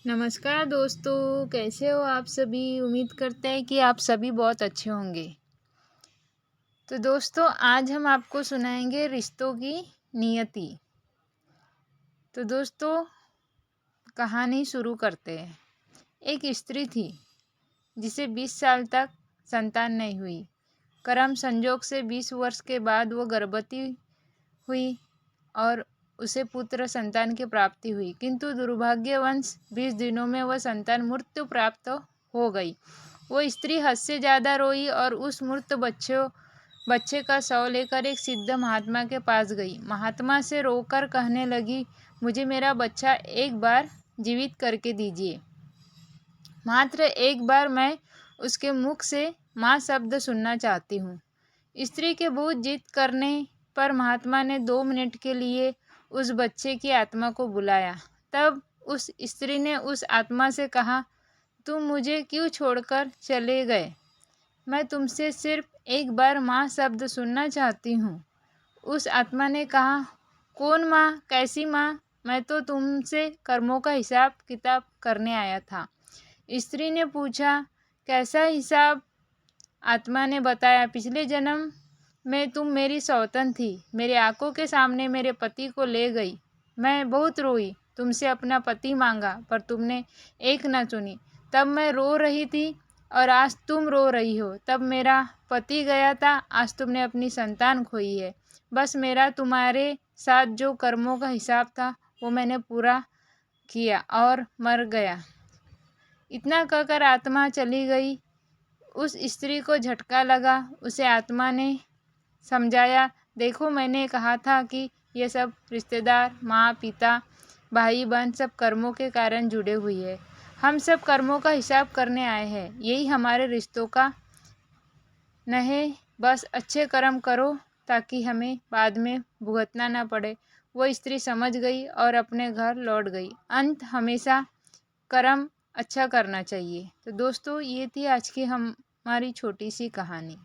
नमस्कार दोस्तों, कैसे हो आप सभी? उम्मीद करते हैं कि आप सभी बहुत अच्छे होंगे। तो दोस्तों, आज हम आपको सुनाएंगे रिश्तों की नियति। तो दोस्तों, कहानी शुरू करते हैं। एक स्त्री थी जिसे 20 साल तक संतान नहीं हुई। कर्म संजोग से 20 वर्ष के बाद वो गर्भवती हुई और उसे पुत्र संतान की प्राप्ति हुई, किंतु दुर्भाग्यवश 20 दिनों में वह संतान मृत्यु प्राप्त हो गई। वो स्त्री हद से ज़्यादा रोई और उस मृत बच्चे का शव लेकर एक सिद्ध महात्मा के पास गई। महात्मा से रोकर कहने लगी, मुझे मेरा बच्चा एक बार जीवित करके दीजिए। मात्र एक बार मैं उसके मुख से माँ शब्द सुनना चाहती हूँ। स्त्री के बहुत जिद करने पर महात्मा ने 2 मिनट के लिए उस बच्चे की आत्मा को बुलाया। तब उस स्त्री ने उस आत्मा से कहा, तुम मुझे क्यों छोड़कर चले गए? मैं तुमसे सिर्फ एक बार माँ शब्द सुनना चाहती हूँ। उस आत्मा ने कहा, कौन माँ? कैसी माँ? मैं तो तुमसे कर्मों का हिसाब किताब करने आया था। स्त्री ने पूछा, कैसा हिसाब? आत्मा ने बताया, पिछले जन्म में तुम मेरी सौतन थी, मेरे आंखों के सामने मेरे पति को ले गई। मैं बहुत रोई, तुमसे अपना पति मांगा, पर तुमने एक न चुनी। तब मैं रो रही थी और आज तुम रो रही हो। तब मेरा पति गया था, आज तुमने अपनी संतान खोई है। बस मेरा तुम्हारे साथ जो कर्मों का हिसाब था वो मैंने पूरा किया और मर गया। इतना कहकर आत्मा चली गई। उस स्त्री को झटका लगा। उसे आत्मा ने समझाया, देखो मैंने कहा था कि ये सब रिश्तेदार, माँ पिता, भाई बहन सब कर्मों के कारण जुड़े हुए हैं। हम सब कर्मों का हिसाब करने आए हैं। यही हमारे रिश्तों का न है। बस अच्छे कर्म करो ताकि हमें बाद में भुगतना ना पड़े। वो स्त्री समझ गई और अपने घर लौट गई। अंत हमेशा कर्म अच्छा करना चाहिए। तो दोस्तों, ये थी आज की हमारी छोटी सी कहानी।